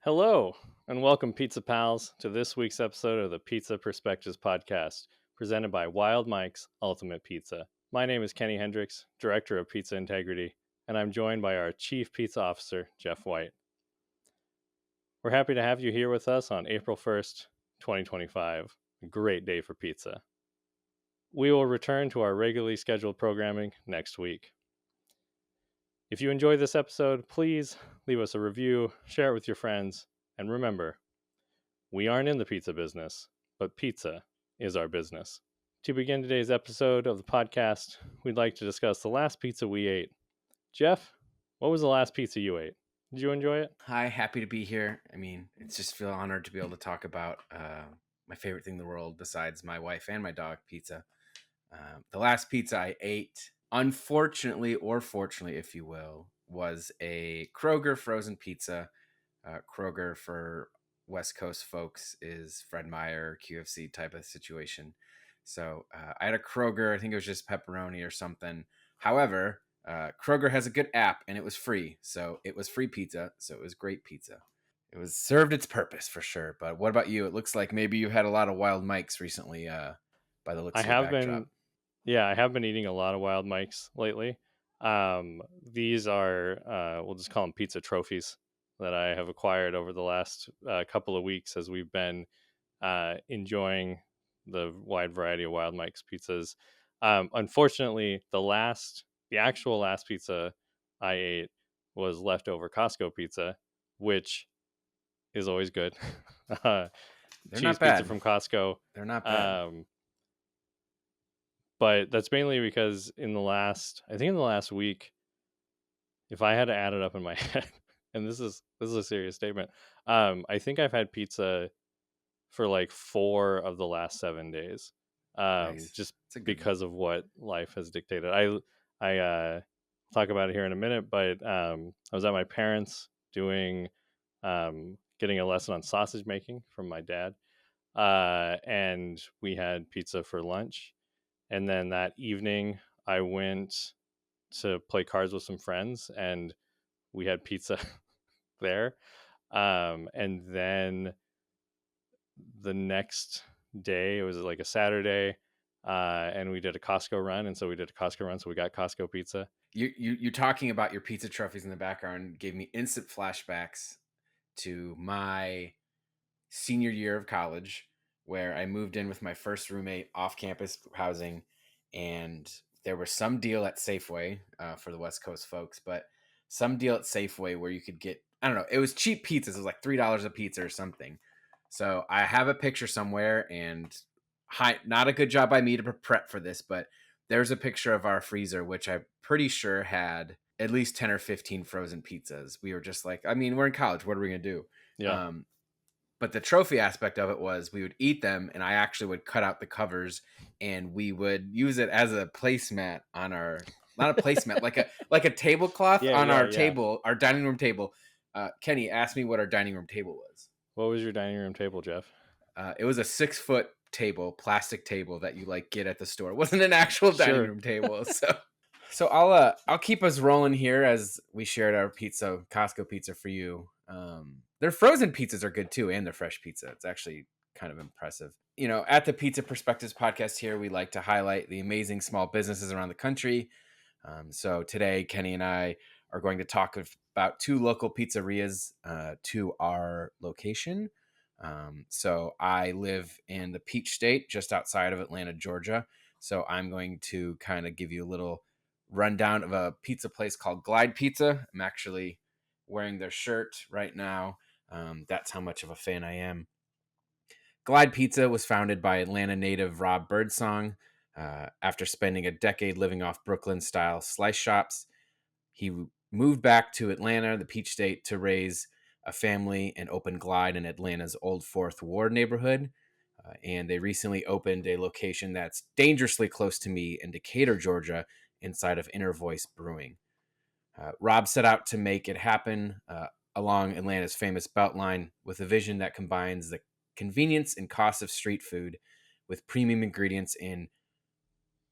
Hello, and welcome, Pizza Pals, to this week's episode of the Pizza Perspectives podcast, presented by Wild Mike's Ultimate Pizza. My name is Kenny Hendricks, Director of Pizza Integrity, and I'm joined by our Chief Pizza Officer, Jeff White. We're happy to have you here with us on April 1st, 2025. A great day for pizza. We will return to our regularly scheduled programming next week. If you enjoyed this episode, please leave us a review, share it with your friends, and remember, we aren't in the pizza business, but pizza is our business. To begin today's episode of the podcast, we'd like to discuss the last pizza we ate. Jeff, what was the last pizza you ate? Did you enjoy it? Hi, happy to be here. It's just feel honored to be able to talk about my favorite thing in the world besides my wife and my dog, pizza. The last pizza I ate, unfortunately or fortunately, if you will, was a Kroger frozen pizza. Kroger, for West Coast folks, is Fred Meyer, QFC type of situation. So I had a Kroger. I think it was just pepperoni or something. However, Kroger has a good app and it was free. So it was free pizza. So it was great pizza. It was served its purpose for sure. But what about you? It looks like maybe you've had a lot of Wild Mikes recently by the looks I of your have backdrop. I have been eating a lot of Wild Mikes lately. These are, we'll just call them pizza trophies that I have acquired over the last couple of weeks as we've been enjoying the wide variety of Wild Mike's pizzas. Unfortunately, the actual last pizza I ate was leftover Costco pizza, which is always good. They're Cheese not pizza bad. from Costco. They're not bad. But that's mainly because I think in the last week, if I had to add it up in my head, and this is a serious statement, I think I've had pizza for like 4 of the last 7 days, Nice. just It's a good one. because of what life has dictated. I talk about it here in a minute, but I was at my parents' doing getting a lesson on sausage making from my dad, and we had pizza for lunch. And then that evening, I went to play cards with some friends, and we had pizza there. And then the next day, it was like a Saturday, and we did a Costco run. And so we did a Costco run, so we got Costco pizza. You talking about your pizza trophies in the background gave me instant flashbacks to my senior year of college, where I moved in with my first roommate off campus housing, and there was some deal at Safeway for the West Coast folks, but some deal at Safeway where you could get, I don't know, it was cheap pizzas. It was like $3 a pizza or something. So I have a picture somewhere, and not a good job by me to prep for this, but there's a picture of our freezer, which I'm pretty sure had at least 10 or 15 frozen pizzas. We were just like, we're in college. What are we going to do? Yeah. But the trophy aspect of it was we would eat them, and I actually would cut out the covers, and we would use it as a placemat on our, not a placemat, like a tablecloth on our table, our dining room table. Kenny asked me what our dining room table was. What was your dining room table, Jeff? It was a 6-foot table, plastic table that you like get at the store. It wasn't an actual dining room table. So I'll keep us rolling here as we shared our pizza, Costco pizza for you. Their frozen pizzas are good too, and their fresh pizza. It's actually kind of impressive. You know, at the Pizza Perspectives podcast here, we like to highlight the amazing small businesses around the country. So today, Kenny and I are going to talk about 2 local pizzerias to our location. So I live in the Peach State, just outside of Atlanta, Georgia. So I'm going to kind of give you a little rundown of a pizza place called Glide Pizza. I'm actually wearing their shirt right now. That's how much of a fan I am. Glide Pizza was founded by Atlanta native Rob Birdsong. After spending a decade living off Brooklyn-style slice shops, he moved back to Atlanta, the Peach State, to raise a family and open Glide in Atlanta's Old Fourth Ward neighborhood. And they recently opened a location that's dangerously close to me in Decatur, Georgia, inside of Inner Voice Brewing. Rob set out to make it happen along Atlanta's famous Beltline with a vision that combines the convenience and cost of street food with premium ingredients and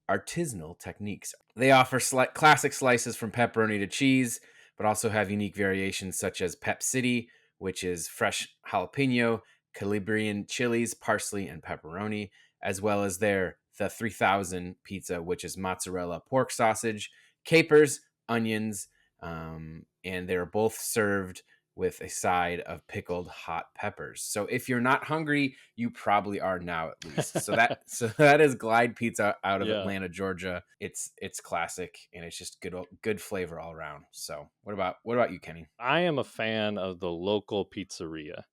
artisanal techniques. They offer classic slices from pepperoni to cheese, but also have unique variations such as Pep City, which is fresh jalapeno, Calabrian chilies, parsley, and pepperoni, as well as the 3000 pizza, which is mozzarella, pork sausage, capers, onions, and they're both served with a side of pickled hot peppers. So if you're not hungry, you probably are now at least. So that is Glide Pizza out of Yeah. Atlanta, Georgia. It's classic and it's just good flavor all around. So what about you, Kenny? I am a fan of the local pizzeria.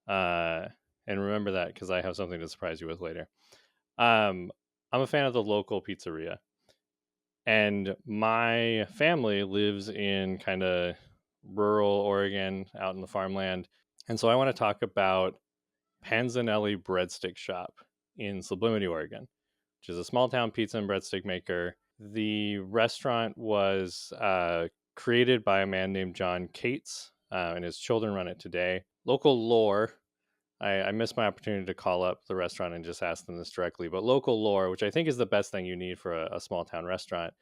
And remember that because I have something to surprise you with later. I'm a fan of the local pizzeria. And my family lives in kind of rural Oregon out in the farmland. And so I want to talk about Panzanelli Breadstick Shop in Sublimity, Oregon, which is a small town pizza and breadstick maker. The restaurant was created by a man named John Cates, and his children run it today. Local lore, I missed my opportunity to call up the restaurant and just ask them this directly, but local lore, which I think is the best thing you need for a small town restaurant,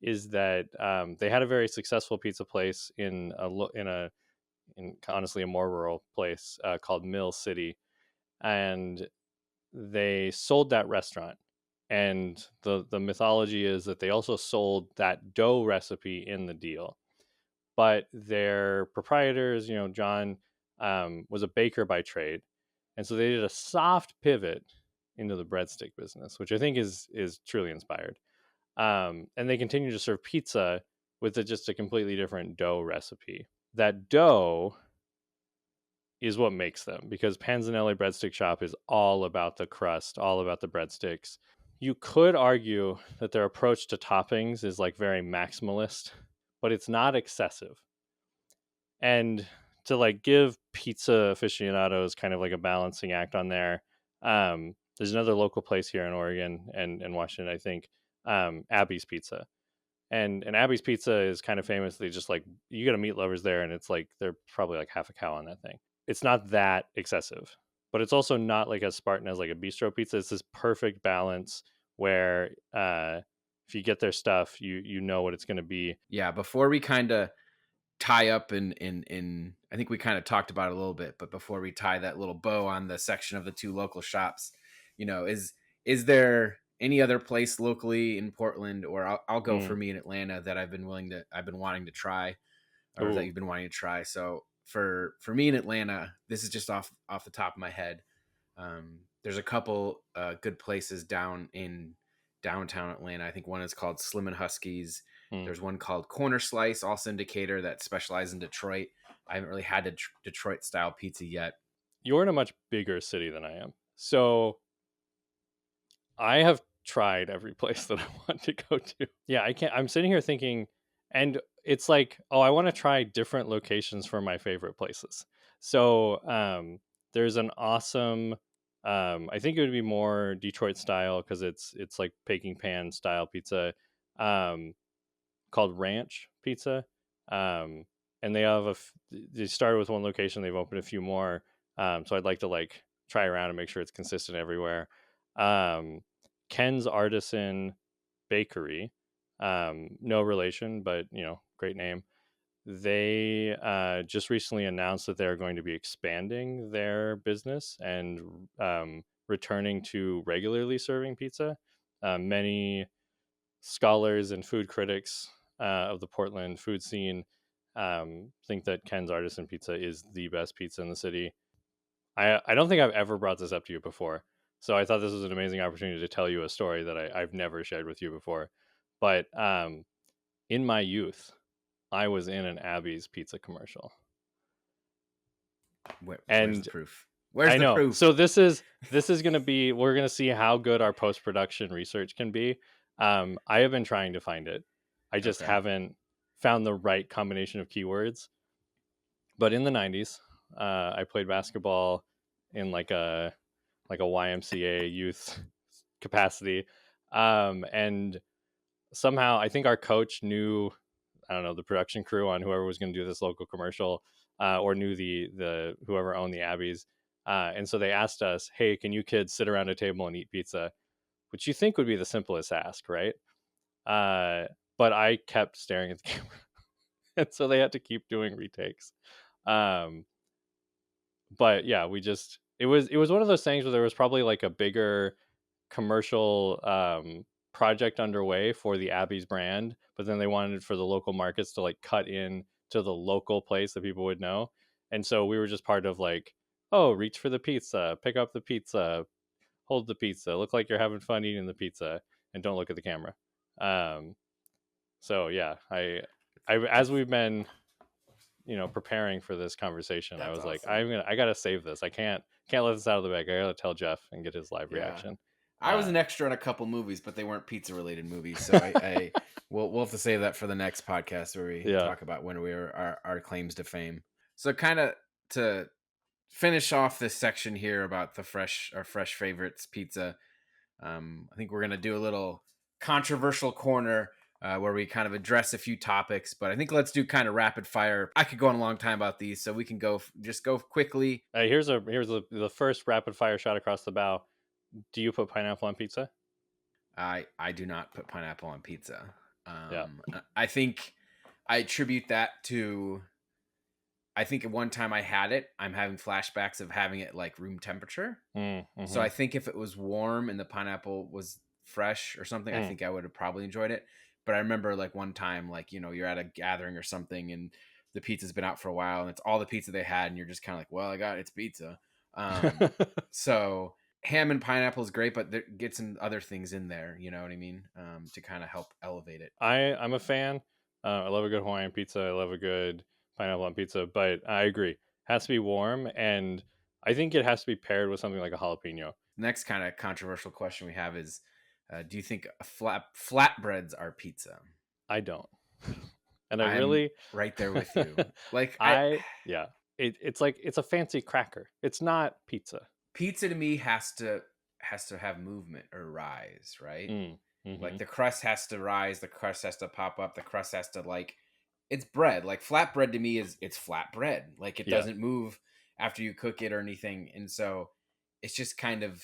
is that they had a very successful pizza place in honestly a more rural place called Mill City, and they sold that restaurant. And the mythology is that they also sold that dough recipe in the deal. But their proprietors, John was a baker by trade, and so they did a soft pivot into the breadstick business, which I think is truly inspired. And they continue to serve pizza with just a completely different dough recipe. That dough is what makes them, because Panzanelli Breadstick Shop is all about the crust, all about the breadsticks. You could argue that their approach to toppings is like very maximalist, but it's not excessive. And to like give pizza aficionados kind of like a balancing act on there, there's another local place here in Oregon and Washington, I think, Abby's Pizza. And Abby's Pizza is kind of famously just like, you get a meat lovers there, and it's like they're probably like half a cow on that thing. It's not that excessive, but it's also not like as Spartan as like a bistro pizza. It's this perfect balance where if you get their stuff, you know what it's going to be. Yeah, before we kind of tie up in I think we kind of talked about it a little bit, but before we tie that little bow on the section of the two local shops, is there any other place locally in Portland, or I'll go for me in Atlanta, that I've been wanting to try, or that you've been wanting to try. So for me in Atlanta, this is just off the top of my head. There's a couple good places down in downtown Atlanta. I think one is called Slim and Huskies. There's one called Corner Slice, also Indicator, that specializes in Detroit. I haven't really had a Detroit style pizza yet. You're in a much bigger city than I am, so I have tried every place that I want to go to. Yeah, I can't. I'm sitting here thinking, and it's like, oh, I want to try different locations for my favorite places. So there's an awesome. I think it would be more Detroit style because it's like baking pan style pizza, called Ranch Pizza, and they have they started with one location. They've opened a few more, so I'd like to like try around and make sure it's consistent everywhere. Ken's Artisan Bakery, no relation, but great name. They just recently announced that they're going to be expanding their business and returning to regularly serving pizza. Many scholars and food critics of the Portland food scene think that Ken's Artisan Pizza is the best pizza in the city. I don't think I've ever brought this up to you before, so I thought this was an amazing opportunity to tell you a story that I've never shared with you before. But in my youth, I was in an Abby's pizza commercial. Where's the proof? Where's I the know. proof? So this is going to be, we're going to see how good our post-production research can be. I have been trying to find it. I just haven't found the right combination of keywords. But in the 90s, I played basketball in like a YMCA youth capacity. And somehow I think our coach knew, I don't know, the production crew on whoever was going to do this local commercial, or knew the whoever owned the Abbeys. And so they asked us, hey, can you kids sit around a table and eat pizza? Which you think would be the simplest ask, right? But I kept staring at the camera. And so they had to keep doing retakes. But yeah, it was one of those things where there was probably like a bigger commercial project underway for the Abby's brand, but then they wanted for the local markets to like cut in to the local place that people would know. And so we were just part of like, oh, reach for the pizza, pick up the pizza, hold the pizza, look like you're having fun eating the pizza, and don't look at the camera. Um, so yeah, I as we've been preparing for this conversation, I That's was like, awesome. I gotta save this. I can't let this out of the bag. I gotta tell Jeff and get his live Yeah. reaction. I was an extra in a couple movies, but they weren't pizza related movies. So we'll have to save that for the next podcast where we Yeah. talk about when we were our claims to fame. So kind of to finish off this section here about our fresh favorites pizza. I think we're gonna do a little controversial corner where we kind of address a few topics, but I think let's do kind of rapid fire. I could go on a long time about these, so we can just go quickly. Here's the first rapid fire shot across the bow. Do you put pineapple on pizza? I do not put pineapple on pizza. Yeah. I think I attribute that to. I think at one time I had it. I'm having flashbacks of having it like room temperature. Mm-hmm. So I think if it was warm and the pineapple was fresh or something, I think I would have probably enjoyed it. But I remember like one time, like, you're at a gathering or something and the pizza's been out for a while and it's all the pizza they had. And you're just kind of like, well, it's pizza. So ham and pineapple is great, but get some other things in there. You know what I mean? To kind of help elevate it. I'm a fan. I love a good Hawaiian pizza. I love a good pineapple on pizza, but I agree. It has to be warm, and I think it has to be paired with something like a jalapeno. Next kind of controversial question we have is, do you think flatbreads are pizza? I don't. And I'm right there with you. Like yeah. It's like it's a fancy cracker. It's not pizza. Pizza to me has to have movement or rise, right? Mm-hmm. Like the crust has to rise, the crust has to pop up, the crust has to it's bread. Like flatbread to me it's flat bread. Like it doesn't move after you cook it or anything. And so it's just kind of,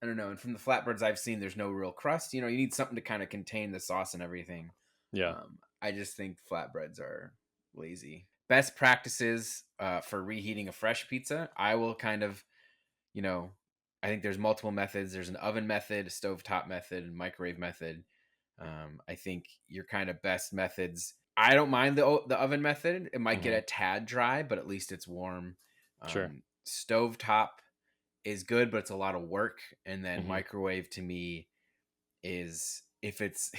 I don't know. And from the flatbreads I've seen, there's no real crust. You need something to kind of contain the sauce and everything. Yeah. I just think flatbreads are lazy. Best practices for reheating a fresh pizza. I will kind of, I think there's multiple methods. There's an oven method, a stovetop method, and microwave method. I think your kind of best methods. I don't mind the oven method. It might get a tad dry, but at least it's warm. Sure. Stovetop is good, but it's a lot of work. And then microwave to me is if it's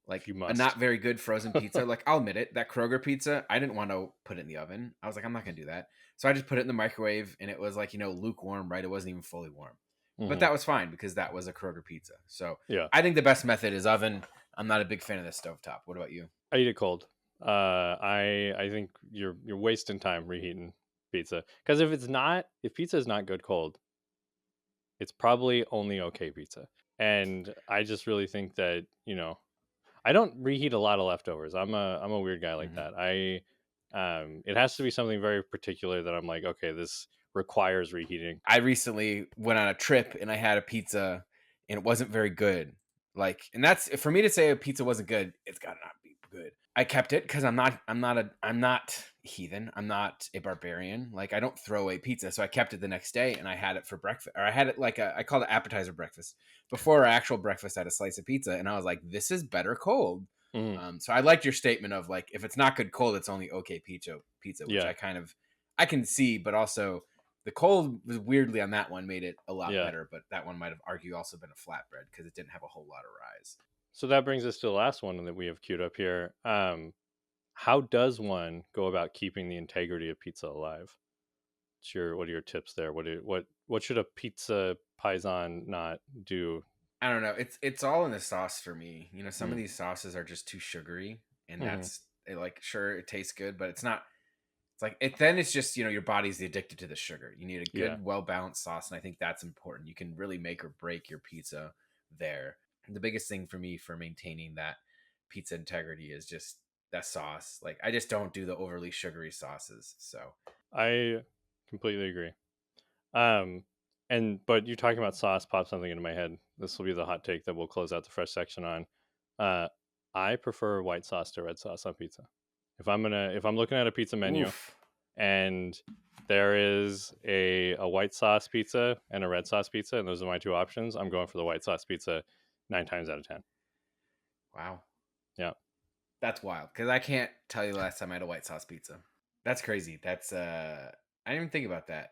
like a not very good frozen pizza. Like I'll admit it, that Kroger pizza, I didn't want to put it in the oven. I was like, I'm not gonna do that. So I just put it in the microwave and it was like, lukewarm, right? It wasn't even fully warm. But that was fine because that was a Kroger pizza. So yeah, I think the best method is oven. I'm not a big fan of the stovetop. What about you? I eat it cold. I think you're wasting time reheating pizza. Because if pizza is not good cold, it's probably only okay pizza. And I just really think that, I don't reheat a lot of leftovers. I'm a weird guy like that. It has to be something very particular that I'm like, okay, this requires reheating. I recently went on a trip and I had a pizza and it wasn't very good. And that's for me to say a pizza wasn't good, it's gotta not be good. I kept it because I'm not heathen. I'm not a barbarian. Like I don't throw away pizza. So I kept it the next day and I had it for breakfast. Or I had it I called it appetizer breakfast. Before our actual breakfast, I had a slice of pizza and I was like, this is better cold. So I liked your statement of like, if it's not good cold, it's only okay pizza, which I can see, but also the cold was weirdly on that one made it a lot better, but that one might have also been a flatbread because it didn't have a whole lot of rise. So that brings us to the last one that we have queued up here. How does one go about keeping the integrity of pizza alive? What are your tips there? What should a pizza paisan not do? I don't know. It's all in the sauce for me. Some of these sauces are just too sugary, and that's sure it tastes good, but it's not. It's like then it's just your body's addicted to the sugar. You need a good, well balanced sauce, and I think that's important. You can really make or break your pizza there. The biggest thing for me for maintaining that pizza integrity is just that sauce. Like I just don't do the overly sugary sauces. So I completely agree. But you talking about sauce popped something into my head. This will be the hot take that we'll close out the fresh section on. I prefer white sauce to red sauce on pizza. If I'm looking at a pizza menu, and there is a white sauce pizza and a red sauce pizza, and those are my two options. I'm going for the white sauce pizza 9 times out of 10. Wow. Yeah. That's wild, because I can't tell you the last time I had a white sauce pizza. That's crazy. That's I didn't even think about that.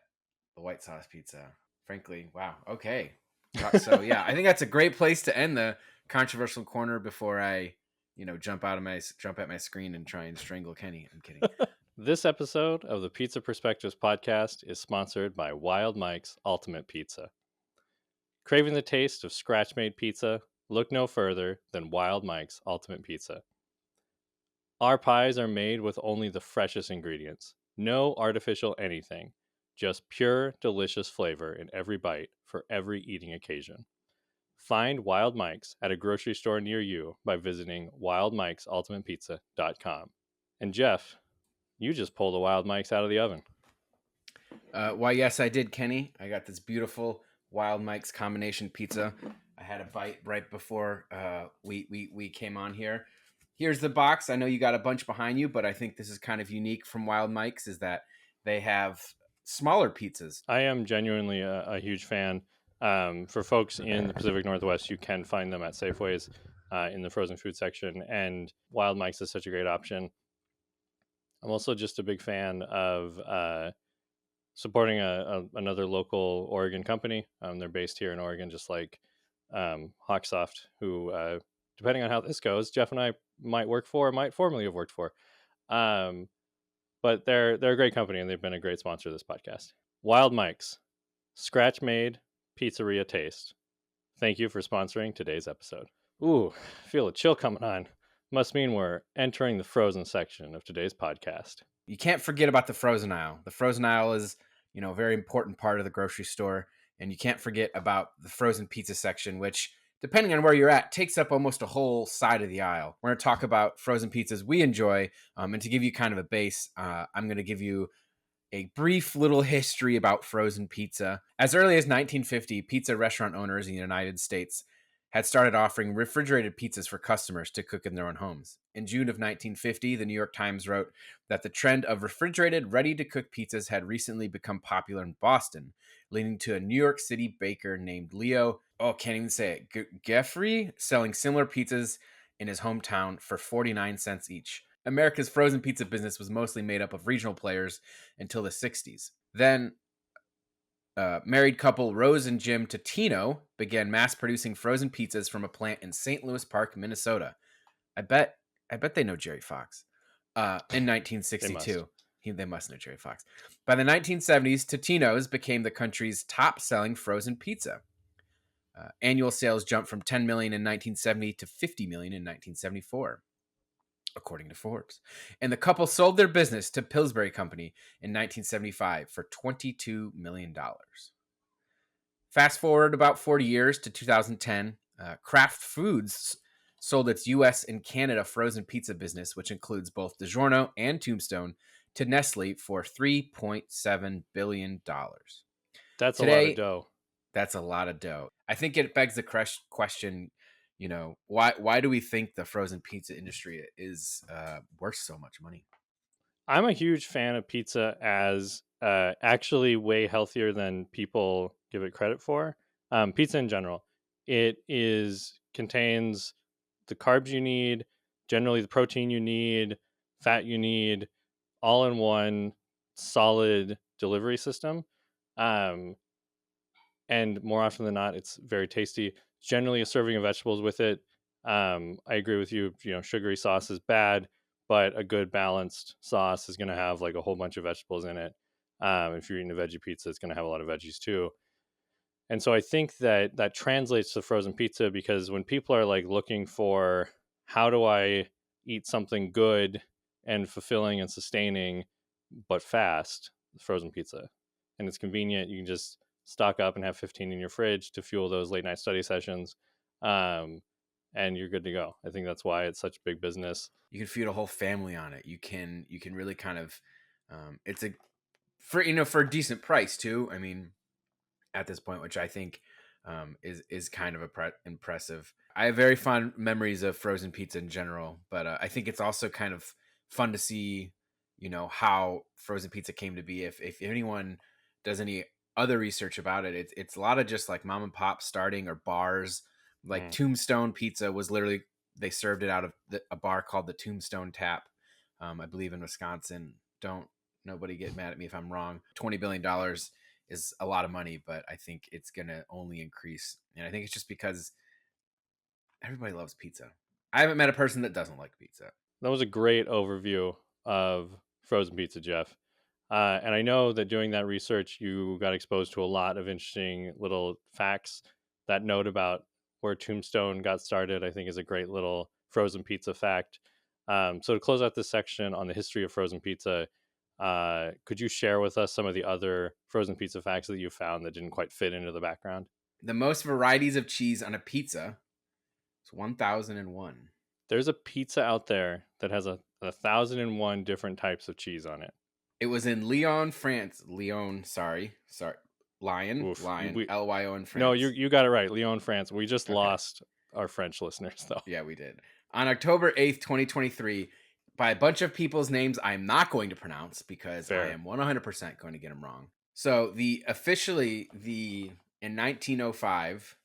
The white sauce pizza. Frankly, wow. Okay. So yeah, I think that's a great place to end the controversial corner before I, jump at my screen and try and strangle Kenny. I'm kidding. This episode of the Pizza Perspectives podcast is sponsored by Wild Mike's Ultimate Pizza. Craving the taste of scratch-made pizza? Look no further than Wild Mike's Ultimate Pizza. Our pies are made with only the freshest ingredients. No artificial anything. Just pure, delicious flavor in every bite for every eating occasion. Find Wild Mike's at a grocery store near you by visiting wildmikesultimatepizza.com. And Jeff, you just pulled a Wild Mike's out of the oven. Why, yes, I did, Kenny. I got this beautiful Wild Mike's combination pizza. I had a bite right before we came on here. Here's the box. I know you got a bunch behind you, but I think this is kind of unique from Wild Mike's is that they have smaller pizzas. I am genuinely a huge fan. For folks in the Pacific Northwest, you can find them at Safeways in the frozen food section, and Wild Mike's is such a great option. I'm also just a big fan of supporting another local Oregon company. They're based here in Oregon, just like HawkSoft, who, depending on how this goes, Jeff and I might formerly have worked for. But they're a great company, and they've been a great sponsor of this podcast. Wild Mike's, scratch made pizzeria taste. Thank you for sponsoring today's episode. Ooh, I feel a chill coming on. Must mean we're entering the frozen section of today's podcast. You can't forget about the frozen aisle. The frozen aisle is, a very important part of the grocery store, and you can't forget about the frozen pizza section, which, depending on where you're at, takes up almost a whole side of the aisle. We're going to talk about frozen pizzas we enjoy, and to give you kind of a base, I'm going to give you a brief little history about frozen pizza. As early as 1950, pizza restaurant owners in the United States had started offering refrigerated pizzas for customers to cook in their own homes. In June of 1950, the New York Times wrote that the trend of refrigerated, ready-to-cook pizzas had recently become popular in Boston, leading to a New York City baker named Leo, can't even say it, Geoffrey, selling similar pizzas in his hometown for 49 cents each. America's frozen pizza business was mostly made up of regional players until the 60s. Then married couple Rose and Jim Totino began mass producing frozen pizzas from a plant in St. Louis Park, Minnesota. I bet they know Jerry Fox. In 1962. They must know Jerry Fox. By the 1970s, Totino's became the country's top-selling frozen pizza. Annual sales jumped from 10 million in 1970 to 50 million in 1974. According to Forbes. And the couple sold their business to Pillsbury Company in 1975 for $22 million. Fast forward about 40 years to 2010, Kraft Foods sold its U.S. and Canada frozen pizza business, which includes both DiGiorno and Tombstone, to Nestle for $3.7 billion. That's a lot of dough. That's a lot of dough. I think it begs the question, why do we think the frozen pizza industry is worth so much money? I'm a huge fan of pizza as actually way healthier than people give it credit for. Pizza in general, it contains the carbs you need, generally the protein you need, fat you need, all in one solid delivery system. And more often than not, it's very tasty. Generally, a serving of vegetables with it. I agree with you. Sugary sauce is bad, but a good balanced sauce is going to have like a whole bunch of vegetables in it. If you're eating a veggie pizza, it's going to have a lot of veggies too. And so I think that translates to frozen pizza, because when people are like looking for how do I eat something good and fulfilling and sustaining, but fast, frozen pizza. And it's convenient. You can just stock up and have 15 in your fridge to fuel those late night study sessions. And you're good to go. I think that's why it's such big business. You can feed a whole family on it. You can really kind of, it's for a decent price too. I mean, at this point, which I think is kind of impressive. I have very fond memories of frozen pizza in general, but I think it's also kind of fun to see how frozen pizza came to be. If anyone does any other research about it, it's a lot of just like mom and pop starting or bars. Like Mm. Tombstone Pizza was literally, they served it out of a bar called the Tombstone Tap, I believe in Wisconsin. Don't nobody get mad at me if I'm wrong. $20 billion is a lot of money, but I think it's gonna only increase, and I think it's just because everybody loves pizza. I haven't met a person that doesn't like pizza. That was a great overview of frozen pizza, Jeff. And I know that doing that research, you got exposed to a lot of interesting little facts. That note about where Tombstone got started, I think, is a great little frozen pizza fact. So to close out this section on the history of frozen pizza, could you share with us some of the other frozen pizza facts that you found that didn't quite fit into the background? The most varieties of cheese on a pizza is 1,001. There's a pizza out there that has a 1,001 different types of cheese on it. It was in Lyon, France. Sorry. Oof. Lyon, Lyon, No, France. you got it right. Lyon, France. We just Okay. lost our French listeners, though. Yeah, we did. On October 8th, 2023, by a bunch of people's names I'm not going to pronounce because I Fair. am 100% going to get them wrong. So in 1905,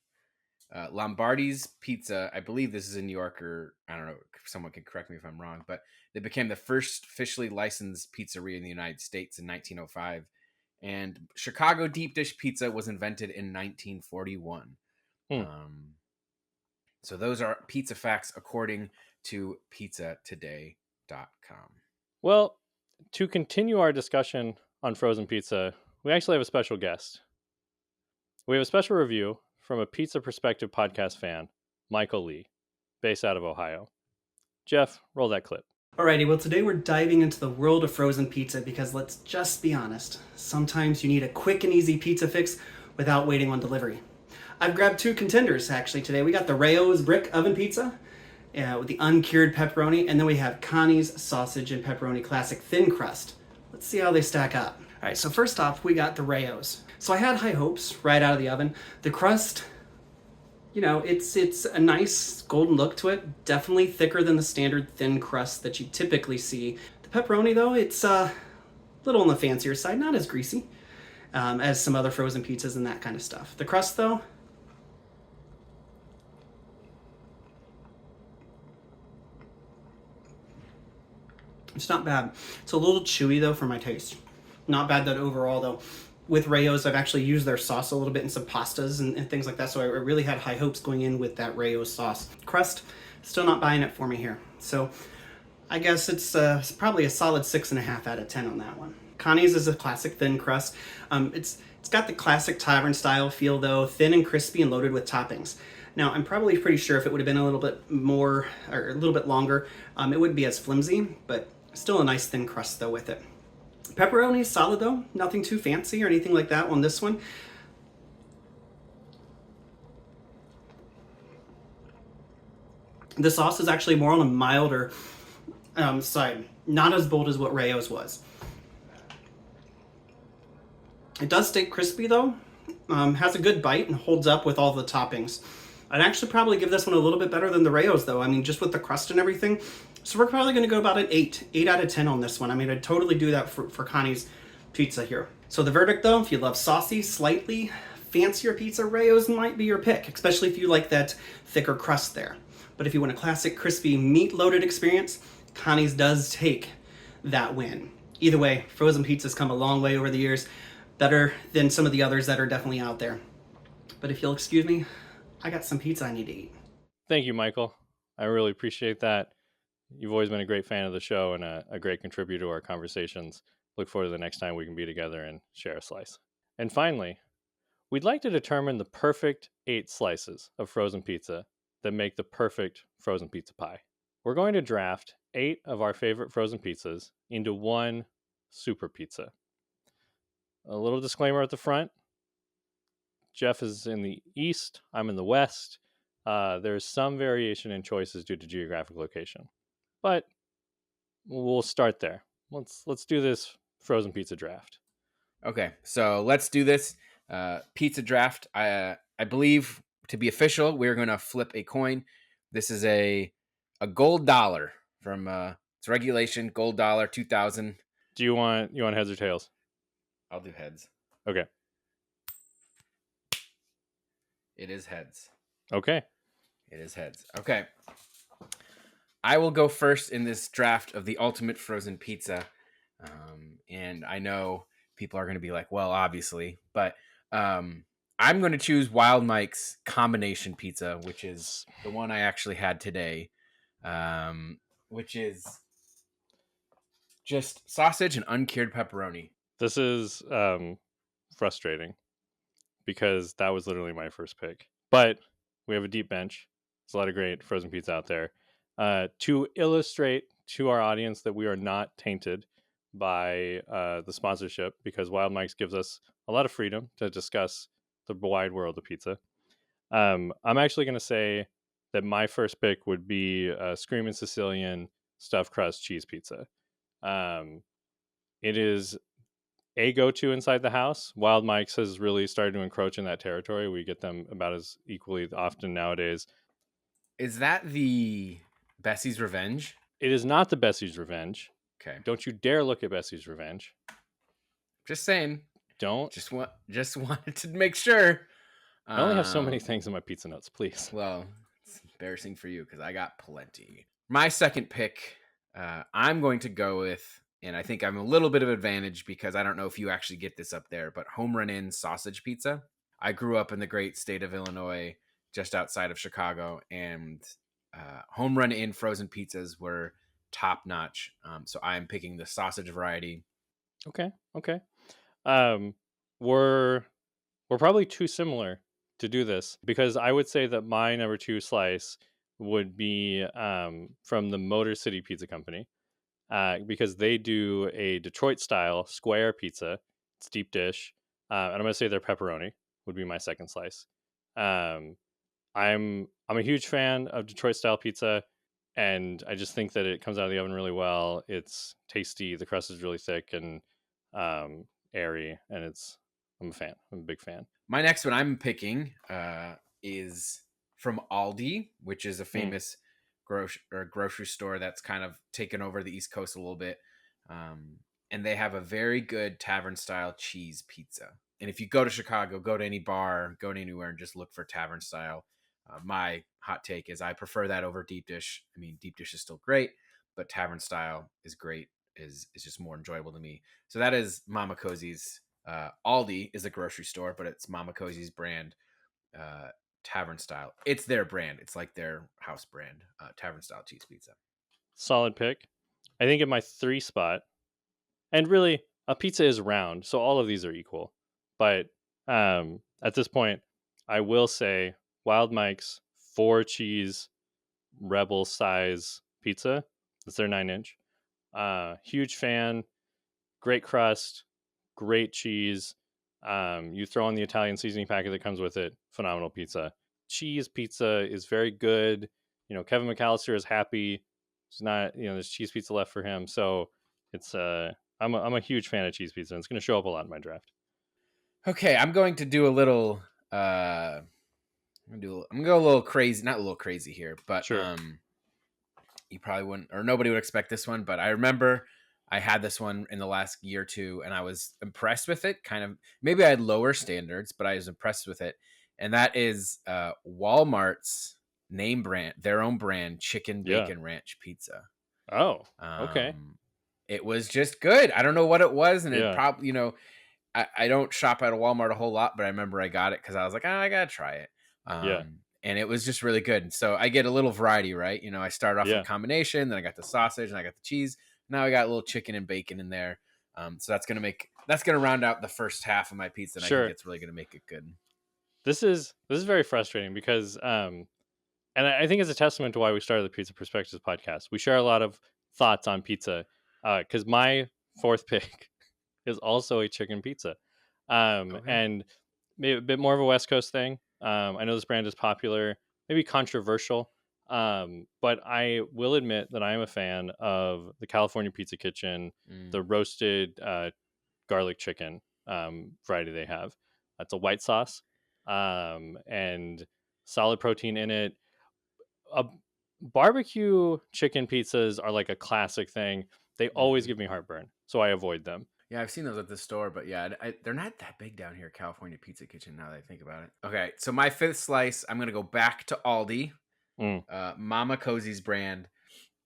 Lombardi's Pizza, I believe this is in New York, or I don't know, someone can correct me if I'm wrong, but they became the first officially licensed pizzeria in the United States in 1905. And Chicago deep dish pizza was invented in 1941. Hmm. So those are pizza facts according to pizzatoday.com. Well, to continue our discussion on frozen pizza, we actually have a special guest. We have a special review from a Pizza Perspective podcast fan, Michael Lee, based out of Ohio. Jeff, roll that clip. Alrighty, well today we're diving into the world of frozen pizza because let's just be honest, sometimes you need a quick and easy pizza fix without waiting on delivery. I've grabbed two contenders actually today. We got the Rayo's brick oven pizza with the uncured pepperoni, and then we have Connie's sausage and pepperoni classic thin crust. Let's see how they stack up. Alright, so first off we got the Rayo's. So I had high hopes right out of the oven. The crust, it's a nice golden look to it. Definitely thicker than the standard thin crust that you typically see. The pepperoni, though, it's a little on the fancier side, not as greasy as some other frozen pizzas and that kind of stuff. The crust, though, it's not bad. It's a little chewy, though, for my taste. Not bad that overall, though. With Rayo's, I've actually used their sauce a little bit in some pastas and things like that, so I really had high hopes going in with that Rayo's sauce. Crust, still not buying it for me here. So I guess it's probably a solid 6.5 out of 10 on that one. Connie's is a classic thin crust. It's got the classic tavern style feel though, thin and crispy and loaded with toppings. Now I'm probably pretty sure if it would have been a little bit more or a little bit longer, it wouldn't be as flimsy, but still a nice thin crust though with it. Pepperoni is solid though, nothing too fancy or anything like that on this one. The sauce is actually more on a milder side, not as bold as what Rayo's was. It does stay crispy though, has a good bite and holds up with all the toppings. I'd actually probably give this one a little bit better than the Rayo's though. I mean, just with the crust and everything. So we're probably going to go about an 8 out of 10 on this one. I mean, I'd totally do that for Connie's pizza here. So the verdict though, if you love saucy, slightly fancier pizza, Rayo's might be your pick, especially if you like that thicker crust there. But if you want a classic crispy meat-loaded experience, Connie's does take that win. Either way, frozen pizza's come a long way over the years, better than some of the others that are definitely out there. But if you'll excuse me, I got some pizza I need to eat. Thank you, Michael. I really appreciate that. You've always been a great fan of the show and a great contributor to our conversations. Look forward to the next time we can be together and share a slice. And finally, we'd like to determine the perfect 8 slices of frozen pizza that make the perfect frozen pizza pie. We're going to draft 8 of our favorite frozen pizzas into one super pizza. A little disclaimer at the front. Jeff is in the east, I'm in the west. There's some variation in choices due to geographic location. But we'll start there. Let's do this frozen pizza draft. Okay, so let's do this pizza draft. I believe to be official, we're going to flip a coin. This is a gold dollar from It's regulation, gold dollar, 2000. Do you want heads or tails? I'll do heads. Okay. It is heads. Okay. It is heads. Okay. I will go first in this draft of the ultimate frozen pizza. And I know people are going to be like, well, obviously, but I'm going to choose Wild Mike's combination pizza, which is the one I actually had today, which is just sausage and uncured pepperoni. This is frustrating because that was literally my first pick. But we have a deep bench. There's a lot of great frozen pizza out there. To illustrate to our audience that we are not tainted by the sponsorship, because Wild Mike's gives us a lot of freedom to discuss the wide world of pizza. I'm actually going to say that my first pick would be Screamin' Sicilian stuffed crust cheese pizza. It is a go-to inside the house. Wild Mike's has really started to encroach in that territory. We get them about as equally often nowadays. Is that the Bessie's Revenge? It is not the Bessie's Revenge. Okay. Don't you dare look at Bessie's Revenge. Just saying. Don't. Just wanted to make sure. I only have so many things in my pizza notes, please. Well, it's embarrassing for you because I got plenty. My second pick, I'm going to go with, and I think I'm a little bit of advantage because I don't know if you actually get this up there, but Home Run Inn sausage pizza. I grew up in the great state of Illinois, just outside of Chicago, and Home Run Inn frozen pizzas were top notch. So I'm picking the sausage variety. Okay. We're probably too similar to do this because I would say that my number 2 slice would be from the Motor City Pizza Company because they do a Detroit style square pizza. It's deep dish, and I'm gonna say their pepperoni would be my second slice. I'm a huge fan of Detroit style pizza, and I just think that it comes out of the oven really well. It's tasty. The crust is really thick and airy, and I'm a fan. I'm a big fan. My next one I'm picking is from Aldi, which is a famous grocery store that's kind of taken over the East Coast a little bit. And they have a very good tavern style cheese pizza. And if you go to Chicago, go to any bar, go to anywhere and just look for tavern style. My hot take is I prefer that over deep dish. I mean, deep dish is still great, but tavern style is great, is just more enjoyable to me. So that is Mama Cozy's. Aldi is a grocery store, but it's Mama Cozy's brand, tavern style. It's their brand. It's like their house brand, tavern style cheese pizza. Solid pick. I think in my 3 spot, and really a pizza is round, so all of these are equal. But at this point, I will say Wild Mike's 4 cheese rebel size pizza. It's their 9-inch. Huge fan. Great crust. Great cheese. You throw on the Italian seasoning packet that comes with it. Phenomenal pizza. Cheese pizza is very good. Kevin McAllister is happy. It's not, there's cheese pizza left for him. So it's I'm a huge fan of cheese pizza, and it's going to show up a lot in my draft. Okay, I'm going to do a little. I'm gonna go a little crazy, not a little crazy here, but sure. You probably wouldn't, or nobody would expect this one. But I remember I had this one in the last year or two, and I was impressed with it. Kind of, maybe I had lower standards, but I was impressed with it. And that is Walmart's name brand, their own brand, chicken bacon ranch pizza. Oh, okay. It was just good. I don't know what it was, and it probably, I don't shop at a Walmart a whole lot, but I remember I got it because I was like, I gotta try it. And it was just really good. So I get a little variety, right? I started off with a combination, then I got the sausage, and I got the cheese. Now I got a little chicken and bacon in there. So that's gonna round out the first half of my pizza, and I think it's really gonna make it good. This is very frustrating because and I think it's a testament to why we started the Pizza Perspectives podcast. We share a lot of thoughts on pizza because my 4th pick is also a chicken pizza, and maybe a bit more of a West Coast thing. I know this brand is popular, maybe controversial, but I will admit that I am a fan of the California Pizza Kitchen, the roasted garlic chicken variety they have. That's a white sauce and solid protein in it. barbecue chicken pizzas are like a classic thing. They always Mhm. give me heartburn, so I avoid them. Yeah, I've seen those at the store, but yeah, they're not that big down here, California Pizza Kitchen, now that I think about it. Okay, so my fifth slice, I'm going to go back to Aldi, Mm. Mama Cozy's brand,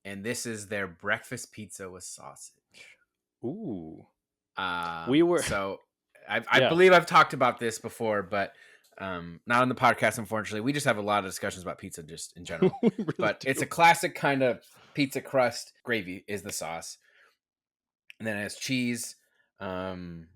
and this is their breakfast pizza with sausage. Ooh. So I Yeah. believe I've talked about this before, but not on the podcast, unfortunately. We just have a lot of discussions about pizza just in general. We really But do. it's a classic kind of pizza crust. Gravy is the sauce. And then it has cheese and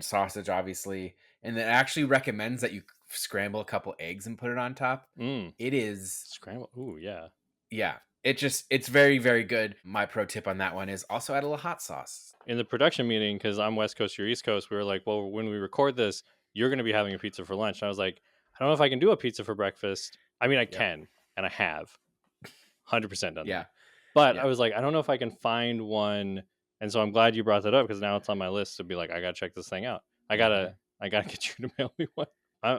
sausage, obviously. And then it actually recommends that you scramble a couple eggs and put it on top. It is, Scramble. Ooh, yeah. yeah. It's very, very good. My pro tip on that one is also add a little hot sauce. In the production meeting, because I'm West Coast, you're East Coast, we were like, well, when we record this, you're going to be having a pizza for lunch. And I was like, I don't know if I can do a pizza for breakfast. I mean, I can, and I have 100% done Yeah. that. But Yeah. I was like, I don't know if I can find one. And so I'm glad you brought that up, because now it's on my list to be like, I got to check this thing out. I gotta get you to mail me one.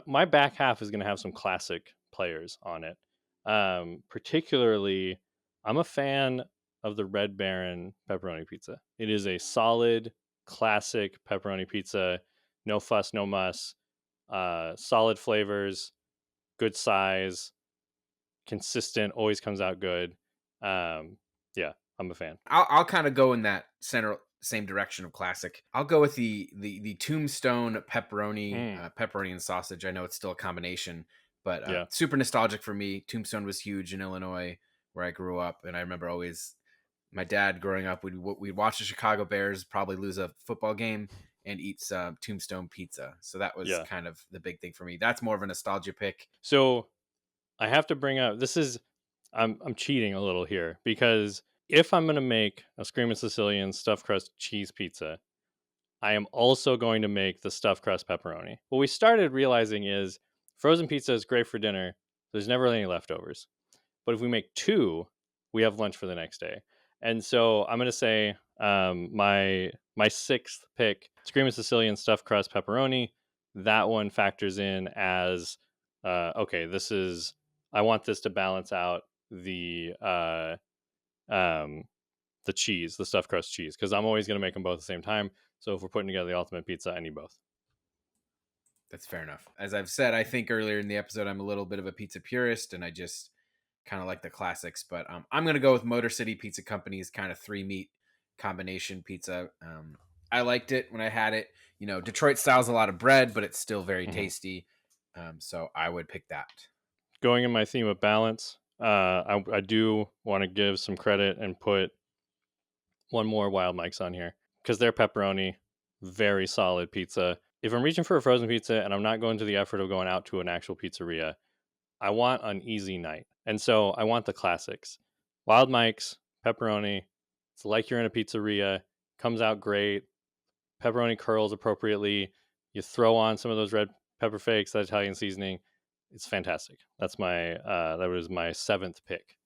My back half is going to have some classic players on it. Particularly, I'm a fan of the Red Baron pepperoni pizza. It is a solid, classic pepperoni pizza. No fuss, no muss. Solid flavors, good size, consistent, always comes out good. Yeah, I'm a fan. I'll kind of go in that same direction of classic. I'll go with the Tombstone pepperoni and sausage. I know it's still a combination, but Yeah. super nostalgic for me. Tombstone was huge in Illinois where I grew up, and I remember always my dad growing up. We'd watch the Chicago Bears probably lose a football game and eat some Tombstone pizza. So that was Yeah. kind of the big thing for me. That's more of a nostalgia pick. So I have to bring up, this is, I'm cheating a little here, because if I'm gonna make a Screamin' Sicilian stuffed crust cheese pizza, I am also going to make the stuffed crust pepperoni. What we started realizing is frozen pizza is great for dinner. There's never any leftovers. But if we make two, we have lunch for the next day. And so I'm gonna say my sixth pick, Screamin' Sicilian stuffed crust pepperoni. That one factors in as okay. This is, I want this to balance out um, the cheese, the stuffed crust cheese, because I'm always gonna make them both at the same time. So if we're putting together the ultimate pizza, I need both. That's fair enough. As I've said, I think earlier in the episode, I'm a little bit of a pizza purist, and I just kind of like the classics. But I'm going to go with Motor City Pizza Company's kind of 3-meat combination pizza. I liked it when I had it. You know, Detroit style's a lot of bread, but it's still very tasty. So I would pick that. Going in my theme of balance, I do want to give some credit and put one more Wild Mike's on here, because their pepperoni, very solid pizza. If I'm reaching for a frozen pizza and I'm not going to the effort of going out to an actual pizzeria, I want an easy night. And so I want the classics. Wild Mike's, pepperoni. It's like you're in a pizzeria. Comes out great. Pepperoni curls appropriately. You throw on some of those red pepper flakes, that Italian seasoning. It's fantastic. That's my that was my seventh pick.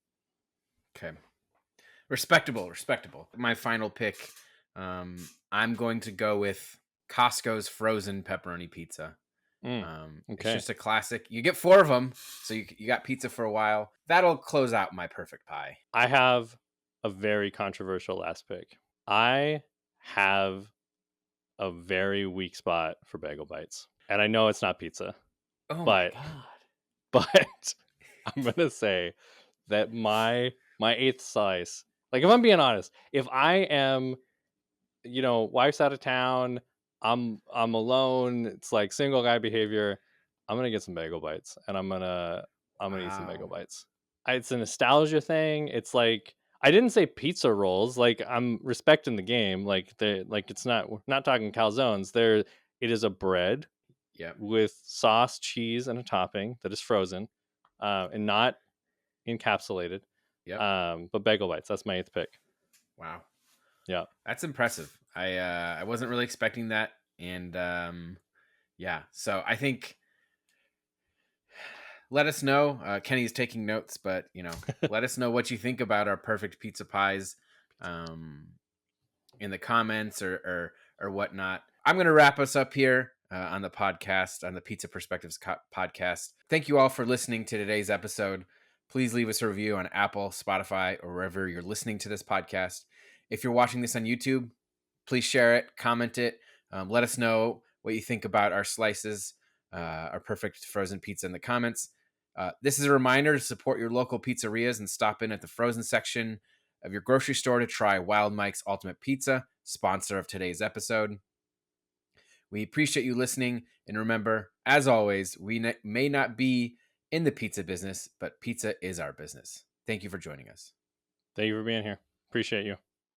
Okay. Respectable. My final pick, I'm going to go with Costco's frozen pepperoni pizza. It's just a classic. You get 4 of them, so you got pizza for a while. That'll close out my perfect pie. I have a very controversial last pick. I have a very weak spot for bagel bites, and I know it's not pizza. Oh but, my god! But I'm gonna say that my eighth slice. Like, if I'm being honest, if I am, wife's out of town, I'm alone, it's like single guy behavior, I'm gonna get some bagel bites, and I'm gonna eat some bagel Wow. bites. It's a nostalgia thing. It's like, I didn't say pizza rolls. Like, I'm respecting the game. Like, it's not, we're not talking calzones. It is a bread Yep. with sauce, cheese, and a topping that is frozen, and not encapsulated. Yep. But bagel bites. That's my eighth pick. Wow. Yeah. That's impressive. I wasn't really expecting that, and yeah. So I think, let us know. Kenny's taking notes, but let us know what you think about our perfect pizza pies, in the comments or whatnot. I'm gonna wrap us up here on the podcast, on the Pizza Perspectives podcast. Thank you all for listening to today's episode. Please leave us a review on Apple, Spotify, or wherever you're listening to this podcast. If you're watching this on YouTube, please share it, comment it. Let us know what you think about our slices, our perfect frozen pizza in the comments. This is a reminder to support your local pizzerias and stop in at the frozen section of your grocery store to try Wild Mike's Ultimate Pizza, sponsor of today's episode. We appreciate you listening, and remember, as always, we may not be in the pizza business, but pizza is our business. Thank you for joining us. Thank you for being here. Appreciate you.